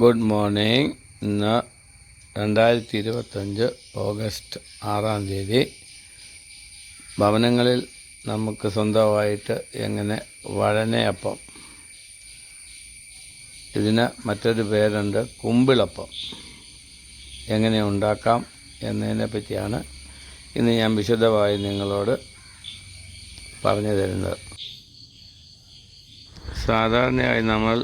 Good morning. ഇന്ന് 2025 August 6-ാം തീയതി. ഭവനങ്ങളിൽ നമുക്ക് സ്വന്തമായിട്ട് എങ്ങനെ വഴനയപ്പം, ഇതിന് മറ്റൊരു പേരുണ്ട് കുമ്പിളപ്പം, എങ്ങനെ ഉണ്ടാക്കാം എന്നതിനെ പറ്റിയാണ് ഇന്ന് ഞാൻ വിശദമായി നിങ്ങളോട് പറഞ്ഞു തരുന്നത്. സാധാരണയായി നമ്മൾ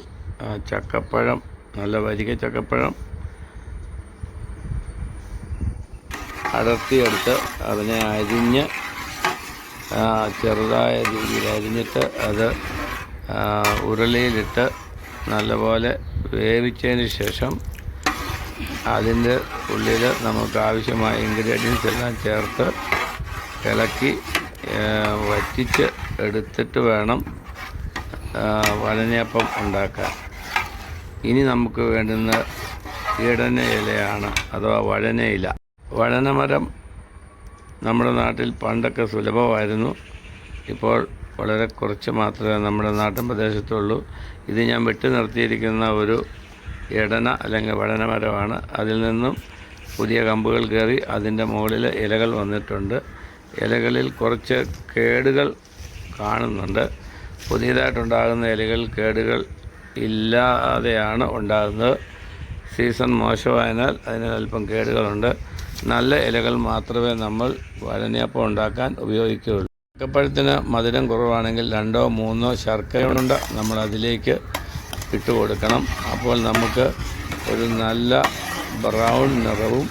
ചക്കപ്പഴം, നല്ല വരിക ചക്കപ്പഴം അടർത്തിയെടുത്ത് അതിനെ അരിഞ്ഞ് ചെറുതായ രീതിയിൽ അരിഞ്ഞിട്ട് അത് ഉരുളിയിലിട്ട് നല്ലപോലെ വേവിച്ചതിന് ശേഷം അതിൻ്റെ ഉള്ളിൽ നമുക്ക് ആവശ്യമായ ഇൻഗ്രീഡിയൻസ് എല്ലാം ചേർത്ത് ഇളക്കി വറ്റിച്ച് എടുത്തിട്ട് വേണം വഴനയപ്പം ഉണ്ടാക്കാൻ. ഇനി നമുക്ക് വേണ്ടുന്ന ഇടന ഇലയാണ്, അഥവാ വഴനയില. വഴനമരം നമ്മുടെ നാട്ടിൽ പണ്ടൊക്കെ സുലഭമായിരുന്നു. ഇപ്പോൾ വളരെ കുറച്ച് മാത്രമേ നമ്മുടെ നാട്ടിൻ പ്രദേശത്തുള്ളൂ. ഇത് ഞാൻ വെട്ടി നിർത്തിയിരിക്കുന്ന ഒരു ഇടന അല്ലെങ്കിൽ വഴനമരമാണ്. അതിൽ നിന്നും പുതിയ കമ്പുകൾ കയറി അതിൻ്റെ മുകളിൽ ഇലകൾ വന്നിട്ടുണ്ട്. ഇലകളിൽ കുറച്ച് കേടുകൾ കാണുന്നുണ്ട്. പുതിയതായിട്ടുണ്ടാകുന്ന ഇലകൾ കേടുകൾ ഇല്ലാതെയാണ് ഉണ്ടാകുന്നത്. സീസൺ മോശമായതിനാൽ അതിന് അല്പം കേടുകളുണ്ട്. നല്ല ഇലകൾ മാത്രമേ നമ്മൾ വഴനയപ്പം ഉണ്ടാക്കാൻ ഉപയോഗിക്കുകയുള്ളൂ. ചക്കപ്പഴത്തിന് മധുരം കുറവാണെങ്കിൽ 2-3 ശർക്കരയുണ്ട നമ്മൾ അതിലേക്ക് ഇട്ട് കൊടുക്കണം. അപ്പോൾ നമുക്ക് ഒരു നല്ല ബ്രൗൺ നിറവും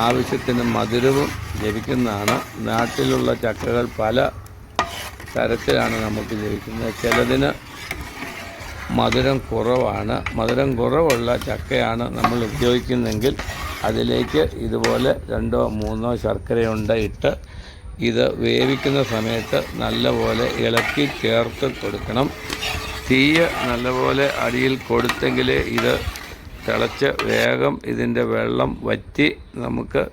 ആവശ്യത്തിന് മധുരവും ലഭിക്കുന്നതാണ്. നാട്ടിലുള്ള ചക്കകൾ പല തരത്തിലാണ് നമുക്ക് ലഭിക്കുന്നത്. ചിലതിന് മധുരം കുറവാണ്. മധുരം കുറവുള്ള ചക്കയാണ് നമ്മൾ ഉപയോഗിക്കുന്നതെങ്കിൽ അതിലേക്ക് ഇതുപോലെ 2-3 ശർക്കരയുണ്ട ഇട്ട് ഇത് വേവിക്കുന്ന സമയത്ത് നല്ലപോലെ ഇളക്കി ചേർത്ത് കൊടുക്കണം. തീയ് നല്ലപോലെ അടിയിൽ കൊടുത്തെങ്കിലേ ഇത് തിളച്ച് വേഗം ഇതിൻ്റെ വെള്ളം വറ്റി നമുക്ക്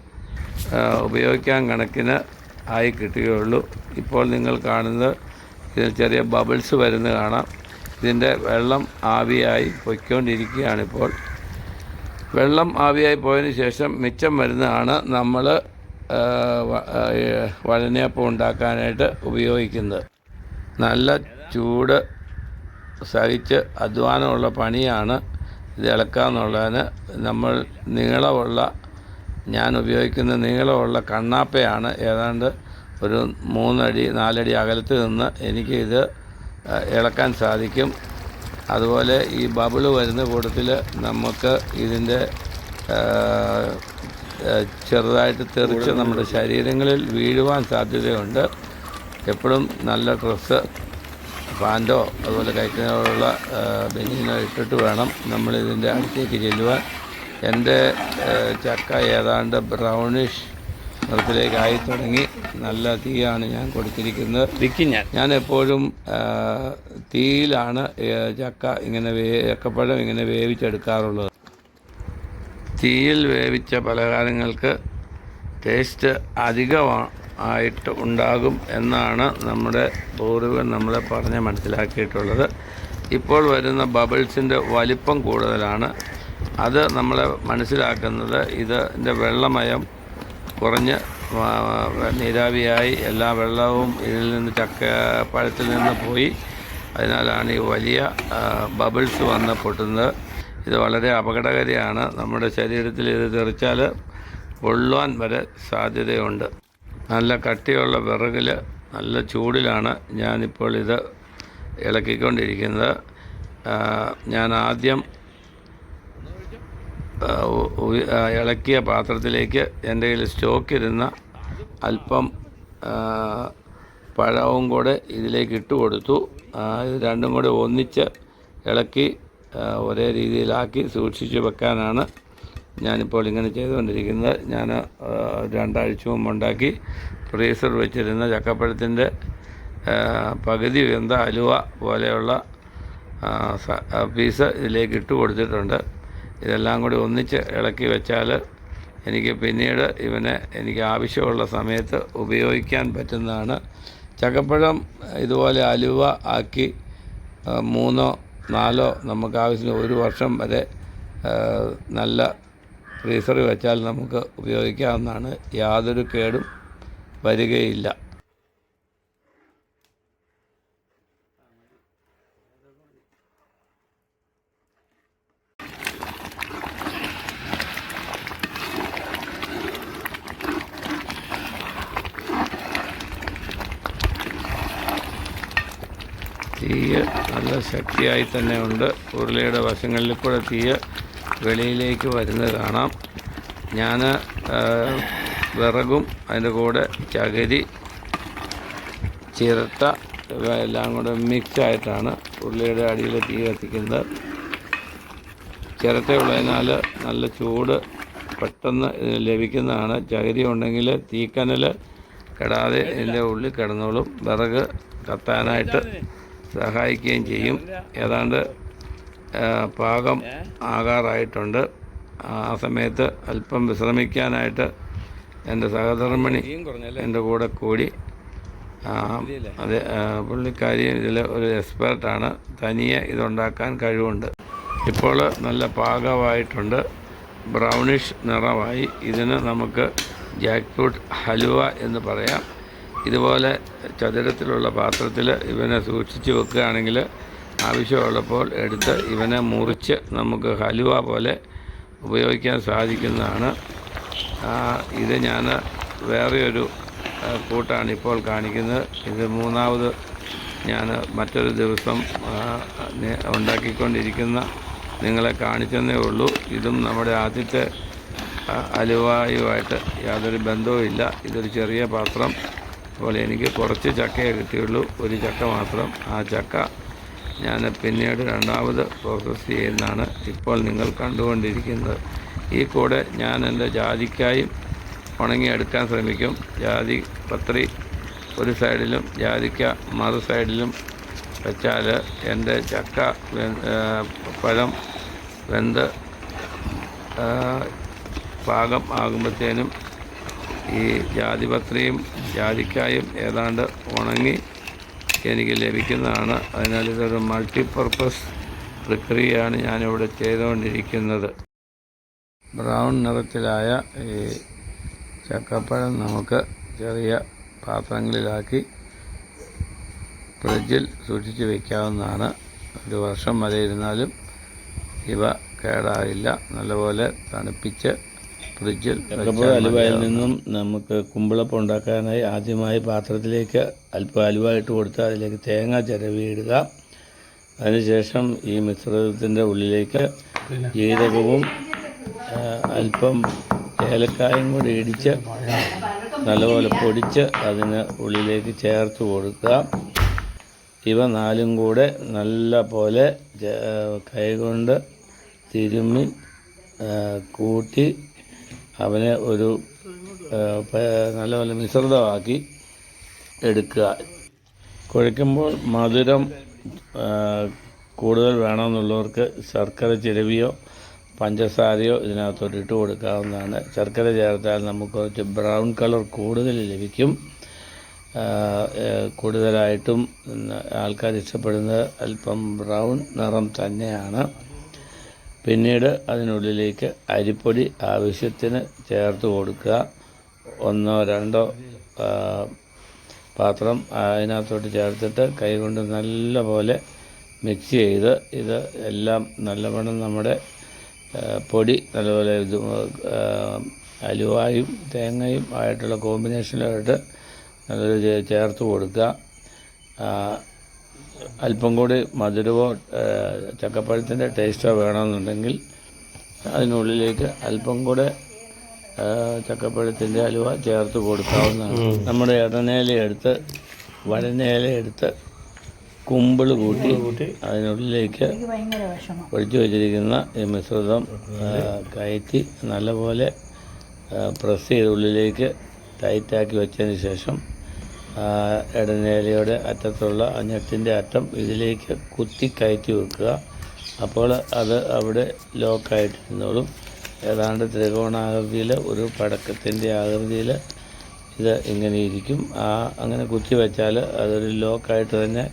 ഉപയോഗിക്കാൻ കണക്കിന് ആയി കിട്ടുകയുള്ളൂ. ഇപ്പോൾ നിങ്ങൾ കാണുന്നത് ഇതിൽ ചെറിയ ബബിൾസ് വരുന്നത് കാണാം. ഇതിൻ്റെ വെള്ളം ആവിയായി പൊയ്ക്കൊണ്ടിരിക്കുകയാണിപ്പോൾ. വെള്ളം ആവിയായി പോയതിന് ശേഷം മിച്ചം വരുന്നതാണ് നമ്മൾ വഴനയപ്പം ഉണ്ടാക്കാനായിട്ട് ഉപയോഗിക്കുന്നത്. നല്ല ചൂട് സഹിച്ച് അധ്വാനമുള്ള പണിയാണ് ഇത് ഇളക്കുക എന്നുള്ളതിന്. നമ്മൾ ഞാൻ ഉപയോഗിക്കുന്ന നീളമുള്ള കണ്ണാപ്പയാണ്. ഏതാണ്ട് ഒരു 3 അടി 4 അടി അകലത്ത് നിന്ന് എനിക്ക് ഇത് ഇളക്കാൻ സാധിക്കും. അതുപോലെ ഈ ബബിള് വരുന്ന കൂട്ടത്തിൽ നമുക്ക് ഇതിൻ്റെ ചെറുതായിട്ട് തെറിച്ച് നമ്മുടെ ശരീരങ്ങളിൽ വീഴുവാൻ സാധ്യതയുണ്ട്. എപ്പോഴും നല്ല ഡ്രസ്സ്, പാൻറ്റോ അതുപോലെ കൈക്കിനുള്ള ബനിയനോ ഇട്ടിട്ട് വേണം നമ്മളിതിൻ്റെ അടുത്തേക്ക് ചെല്ലുവാൻ. എൻ്റെ ചക്ക ഏതാണ്ട് ബ്രൗണിഷ് നിറത്തിലേക്കായി തുടങ്ങി. നല്ല തീയാണ് ഞാൻ കൊടുത്തിരിക്കുന്നത്. ഞാൻ എപ്പോഴും തീയിലാണ് ചക്കപ്പഴം ഇങ്ങനെ വേവിച്ചെടുക്കാറുള്ളത്. തീയിൽ വേവിച്ച പലഹാരങ്ങൾക്ക് ടേസ്റ്റ് അധികമായിട്ട് ഉണ്ടാകും എന്നാണ് നമ്മുടെ പൂർവികർ നമ്മളെ പറഞ്ഞ് മനസ്സിലാക്കിയിട്ടുള്ളത്. ഇപ്പോൾ വരുന്ന ബബിൾസിൻ്റെ വലിപ്പം കൂടുതലാണ്. അത് നമ്മളെ മനസ്സിലാക്കുന്നത് ഇതിൻ്റെ വെള്ളമയം കുറഞ്ഞ് നീരാവിയായി എല്ലാ വെള്ളവും ഇതിൽ നിന്ന് ചക്കപ്പഴത്തിൽ നിന്ന് പോയി. അതിനാലാണ് ഈ വലിയ ബബിൾസ് വന്ന് പൊട്ടുന്നത്. ഇത് വളരെ അപകടകാരിയാണ്. നമ്മുടെ ശരീരത്തിൽ ഇത് തെറിച്ചാൽ പൊള്ളുവാൻ വരെ സാധ്യതയുണ്ട്. നല്ല കട്ടിയുള്ള വിറകിൽ നല്ല ചൂടിലാണ് ഞാനിപ്പോൾ ഇത് ഇളക്കിക്കൊണ്ടിരിക്കുന്നത്. ഞാൻ ആദ്യം ഇളക്കിയ പാത്രത്തിലേക്ക് എൻ്റെ കയ്യിൽ സ്റ്റോക്കിരുന്ന അല്പം പഴവും കൂടെ ഇതിലേക്ക് ഇട്ട് കൊടുത്തു. ഇത് രണ്ടും കൂടെ ഒന്നിച്ച് ഇളക്കി ഒരേ രീതിയിലാക്കി സൂക്ഷിച്ച് വെക്കാനാണ് ഞാനിപ്പോൾ ഇങ്ങനെ ചെയ്തുകൊണ്ടിരിക്കുന്നത്. ഞാൻ 2 ആഴ്ച മുമ്പ് ഉണ്ടാക്കി ഫ്രീസർ വെച്ചിരുന്ന ചക്കപ്പഴത്തിൻ്റെ പകുതി വെന്ത അലുവ പോലെയുള്ള പീസ് ഇതിലേക്ക് ഇട്ട് കൊടുത്തിട്ടുണ്ട്. ഇതെല്ലാം കൂടി ഒന്നിച്ച് ഇളക്കി വെച്ചാൽ എനിക്ക് പിന്നീട് എനിക്ക് ആവശ്യമുള്ള സമയത്ത് ഉപയോഗിക്കാൻ പറ്റുന്നതാണ്. ചക്കപ്പഴം ഇതുപോലെ അലുവ ആക്കി 3-4 നമുക്ക് ആവശ്യത്തിന് 1 വർഷം വരെ നല്ല ഫ്രീസറിൽ വെച്ചാൽ നമുക്ക് ഉപയോഗിക്കാവുന്നതാണ്. യാതൊരു കേടും വരികയില്ല. തീയ് നല്ല ശക്തിയായി തന്നെ ഉണ്ട്. ഉരുളയുടെ വശങ്ങളിൽ കൂടെ തീയ് വെളിയിലേക്ക് വരുന്നത് കാണാം. ഞാൻ വിറകും അതിൻ്റെ കൂടെ ചകിരി, ചിരട്ട എല്ലാം കൂടെ മിക്സായിട്ടാണ് ഉരുളയുടെ അടിയിൽ തീ കത്തിക്കുന്നത്. ചിരട്ടയുള്ളതിനാൽ നല്ല ചൂട് പെട്ടെന്ന് ലഭിക്കുന്നതാണ്. ചകിരി ഉണ്ടെങ്കിൽ തീക്കനൽ കെടാതെ ഇതിൻ്റെ ഉള്ളിൽ കിടന്നോളും. വിറക് കത്താനായിട്ട് സഹായിക്കുകയും ചെയ്യും. ഏതാണ്ട് പാകം ആകാറായിട്ടുണ്ട്. ആ സമയത്ത് അല്പം വിശ്രമിക്കാനായിട്ട് എൻ്റെ സഹധർമ്മിണി എൻ്റെ കൂടെ കൂടി. അത് പുള്ളിക്കാരി ഇതിൽ ഒരു എക്സ്പേർട്ടാണ്. തനിയെ ഇതുണ്ടാക്കാൻ കഴിവുണ്ട്. ഇപ്പോൾ നല്ല പാകമായിട്ടുണ്ട്. ബ്രൗണിഷ് നിറമായി. ഇതിന് നമുക്ക് ജാക്ക് ഫ്രൂട്ട് ഹലുവ എന്ന് പറയാം. ഇതുപോലെ ചതുരത്തിലുള്ള പാത്രത്തിൽ ഇവനെ സൂക്ഷിച്ച് വെക്കുകയാണെങ്കിൽ ആവശ്യമുള്ളപ്പോൾ എടുത്ത് ഇവനെ മുറിച്ച് നമുക്ക് ഹലുവ പോലെ ഉപയോഗിക്കാൻ സാധിക്കുന്നതാണ്. ഇത് ഞാൻ വേറെ ഒരു കൂട്ടാണ് ഇപ്പോൾ കാണിക്കുന്നത്. ഇത് മൂന്നാമത് ഞാൻ മറ്റൊരു ദിവസം ഉണ്ടാക്കിക്കൊണ്ടിരിക്കുന്ന നിങ്ങളെ കാണിച്ചെന്നേ ഉള്ളൂ. ഇതും നമ്മുടെ ആദ്യത്തെ ഹലുവയുമായിട്ട് യാതൊരു ബന്ധവുമില്ല. ഇതൊരു ചെറിയ പാത്രം. അപ്പോൾ എനിക്ക് കുറച്ച് ചക്കയേ കിട്ടിയുള്ളൂ, ഒരു ചക്ക മാത്രം. ആ ചക്ക ഞാൻ പിന്നീട് രണ്ടാമത് പ്രോസസ്സ് ചെയ്യുന്നതാണ് ഇപ്പോൾ നിങ്ങൾ കണ്ടുകൊണ്ടിരിക്കുന്നത്. ഈ കൂടെ ഞാൻ എൻ്റെ ജാതിക്കായും ഉണങ്ങിയെടുക്കാൻ ശ്രമിക്കും. ജാതി പത്രി ഒരു സൈഡിലും ജാതിക്ക മറു സൈഡിലും വെച്ചാൽ എൻ്റെ ചക്ക പഴം വെന്ത് പാകം ആകുമ്പോഴത്തേനും ഈ ജാതിപത്രിയും ജാതിക്കായും ഏതാണ്ട് ഉണങ്ങി എനിക്ക് ലഭിക്കുന്നതാണ്. അതിനാൽ ഇതൊരു മൾട്ടിപർപ്പസ് പ്രക്രിയയാണ് ഞാനിവിടെ ചെയ്തുകൊണ്ടിരിക്കുന്നത്. ബ്രൗൺ നിറത്തിലായ ഈ ചക്കപ്പഴം നമുക്ക് ചെറിയ പാത്രങ്ങളിലാക്കി ഫ്രിഡ്ജിൽ സൂക്ഷിച്ച് വയ്ക്കാവുന്നതാണ്. ഒരു വർഷം വരെ ഇരുന്നാലും ഇവ കേടാകില്ല. നല്ലപോലെ തണുപ്പിച്ച് ഫ്രിഡ്ജിൽ. ചക്കപ്പഴ അലുവയിൽ നിന്നും നമുക്ക് കുമ്പിളപ്പം ഉണ്ടാക്കാനായി ആദ്യമായി പാത്രത്തിലേക്ക് അല്പം അലുവ ഇട്ട് കൊടുത്ത് അതിലേക്ക് തേങ്ങ ചിരവിയിടുക. അതിനുശേഷം ഈ മിശ്രിതത്തിൻ്റെ ഉള്ളിലേക്ക് ജീരകവും അല്പം ഏലക്കായും കൂടി ഇടിച്ച് നല്ലപോലെ പൊടിച്ച് അതിന് ഉള്ളിലേക്ക് ചേർത്ത് കൊടുക്കുക. ഇവ നാലും കൂടെ നല്ല പോലെ കൈകൊണ്ട് തിരുമ്മി കൂട്ടി അവനെ ഒരു നല്ലപോലെ മിശ്രിതമാക്കി എടുക്കുക. കുഴയ്ക്കുമ്പോൾ മധുരം കൂടുതൽ വേണമെന്നുള്ളവർക്ക് ശർക്കര ചിരവിയോ പഞ്ചസാരയോ ഇതിനകത്തോട്ട് ഇട്ട് കൊടുക്കാവുന്നതാണ്. ശർക്കര ചേർത്താൽ നമുക്ക് കുറച്ച് ബ്രൗൺ കളർ കൂടുതൽ ലഭിക്കും. കൂടുതലായിട്ടും ആൾക്കാർ ഇഷ്ടപ്പെടുന്നത് അല്പം ബ്രൗൺ നിറം തന്നെയാണ്. പിന്നീട് അതിനുള്ളിലേക്ക് അരിപ്പൊടി ആവശ്യത്തിന് ചേർത്ത് കൊടുക്കുക. 1-2 പാത്രം അതിനകത്തോട്ട് ചേർത്തിട്ട് കൈകൊണ്ട് നല്ലപോലെ മിക്സ് ചെയ്ത് ഇത് എല്ലാം നല്ലവണ്ണം നമ്മുടെ പൊടി നല്ലപോലെ അലുവായും തേങ്ങയും ആയിട്ടുള്ള കോമ്പിനേഷനിലായിട്ട് നല്ലൊരു ചേർത്ത് കൊടുക്കുക. അല്പം കൂടി മധുരമോ ചക്കപ്പഴത്തിൻ്റെ ടേസ്റ്റോ വേണമെന്നുണ്ടെങ്കിൽ അതിനുള്ളിലേക്ക് അല്പം കൂടെ ചക്കപ്പഴത്തിൻ്റെ അലുവ ചേർത്ത് കൊടുക്കാവുന്നതാണ്. നമ്മുടെ ഇടനേലയെടുത്ത് വരനേലയെടുത്ത് കുമ്പിൾ കൂട്ടി അതിനുള്ളിലേക്ക് ഒഴിച്ചു വച്ചിരിക്കുന്ന ഈ മിശ്രിതം കയറ്റി നല്ലപോലെ പ്രസ് ചെയ്ത് ഉള്ളിലേക്ക് ടൈറ്റാക്കി വെച്ചതിന് ശേഷം ഇടനേലയുടെ അറ്റത്തുള്ള ഞെട്ടിൻ്റെ അറ്റം ഇതിലേക്ക് കുത്തി കയറ്റി വെക്കുക. അപ്പോൾ അത് അവിടെ ലോക്കായിട്ടിരുന്നോളും. ഏതാണ്ട് ത്രികോണാകൃതിയിൽ ഒരു പടക്കത്തിൻ്റെ ആകൃതിയിൽ ഇത് ഇങ്ങനെ ഇരിക്കും. അങ്ങനെ കുത്തി വെച്ചാൽ അതൊരു ലോക്കായിട്ട് തന്നെ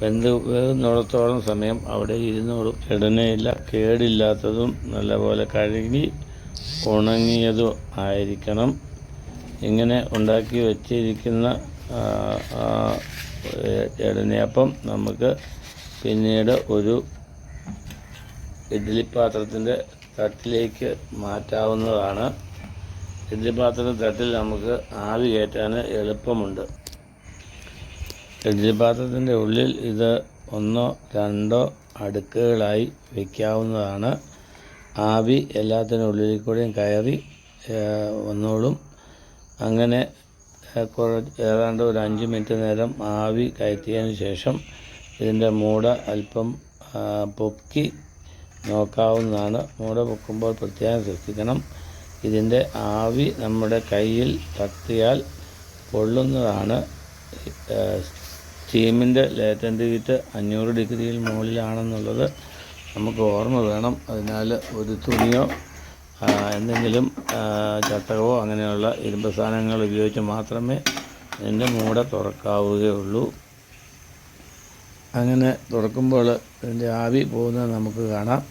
വേകുന്നിടത്തോളം സമയം അവിടെ ഇരുന്നോളും. ഇടനയില്ല, കേടില്ലാത്തതും നല്ലപോലെ കഴുകി ഉണങ്ങിയതും ആയിരിക്കണം. ഇങ്ങനെ ഉണ്ടാക്കി വച്ചിരിക്കുന്ന ഇഡലിയപ്പം നമുക്ക് പിന്നീട് ഒരു ഇഡ്ഡലി പാത്രത്തിൻ്റെ തട്ടിലേക്ക് മാറ്റാവുന്നതാണ്. ഇഡ്ഡലി പാത്രത്തിൻ്റെ തട്ടിൽ നമുക്ക് ആവി കയറ്റാൻ എളുപ്പമുണ്ട്. ഇഡ്ഡലി പാത്രത്തിൻ്റെ ഉള്ളിൽ ഇത് 1 2 അടുക്കുകളായി വയ്ക്കാവുന്നതാണ്. ആവി എല്ലാത്തിനും ഉള്ളിൽ കൂടെയും കയറി വന്നോളും. അങ്ങനെ ഏതാണ്ട് ഒരു 5 മിനിറ്റ് നേരം ആവി കയറ്റിയതിന് ശേഷം ഇതിൻ്റെ മൂട അല്പം പൊക്കി നോക്കാവുന്നതാണ്. മൂട പൊക്കുമ്പോൾ പ്രത്യേകം ശ്രദ്ധിക്കണം. ഇതിൻ്റെ ആവി നമ്മുടെ കയ്യിൽ തട്ടിയാൽ പൊള്ളുന്നതാണ്. സ്റ്റീമിൻ്റെ ലേറ്റൻ്റ് ഹീറ്റ് 500 ഡിഗ്രിയിൽ മുകളിലാണെന്നുള്ളത് നമുക്ക് ഓർമ്മ വേണം. അതിനാൽ ഒരു തുണിയോ എന്തെങ്കിലും ചട്ടകമോ അങ്ങനെയുള്ള ഇരുമ്പ് സാധനങ്ങൾ ഉപയോഗിച്ച് മാത്രമേ ഇതിൻ്റെ മൂട തുറക്കാവുകയുള്ളൂ. അങ്ങനെ തുറക്കുമ്പോൾ ഇതിൻ്റെ ആവി പോകുന്നത് നമുക്ക് കാണാം.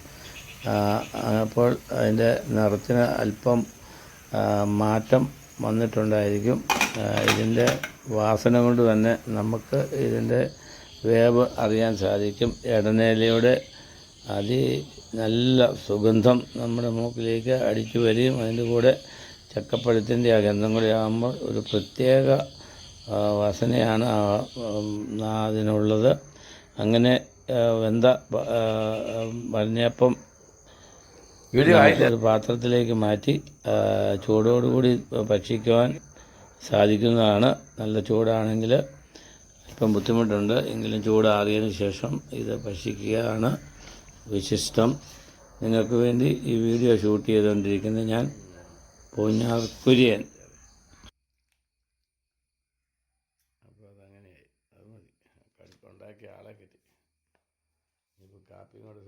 അപ്പോൾ അതിൻ്റെ നിറത്തിന് അല്പം മാറ്റം വന്നിട്ടുണ്ടായിരിക്കും. ഇതിൻ്റെ വാസന കൊണ്ട് തന്നെ നമുക്ക് ഇതിൻ്റെ വേവ് അറിയാൻ സാധിക്കും. ഇടനേലയുടെ നല്ല സുഗന്ധം നമ്മുടെ മൂക്കിലേക്ക് അടിച്ചു വരികയും അതിൻ്റെ കൂടെ ചക്കപ്പഴത്തിൻ്റെ ആ ഗന്ധം കൂടി ആകുമ്പോൾ ഒരു പ്രത്യേക വാസനയാണ് അതിനുള്ളത്. അങ്ങനെ വെന്ത മഞ്ഞപ്പം ഒരു പാത്രത്തിലേക്ക് മാറ്റി ചൂടോടുകൂടി ഭക്ഷിക്കുവാൻ സാധിക്കുന്നതാണ്. നല്ല ചൂടാണെങ്കിൽ ഇപ്പം ബുദ്ധിമുട്ടുണ്ട്, എങ്കിലും ചൂടാറിയതിന് ശേഷം ഇത് ഭക്ഷിക്കുകയാണ് വിശിഷ്ടം. നിങ്ങൾക്ക് വേണ്ടി ഈ വീഡിയോ ഷൂട്ട് ചെയ്തുകൊണ്ടിരിക്കുന്നത് ഞാൻ പൂഞ്ഞാർ കുര്യൻ. അപ്പോൾ അതങ്ങനെയായി, അത് മതി. ഉണ്ടാക്കിയ ആളെ കിട്ടി. ഇപ്പോൾ കാപ്പിയും കൂടെ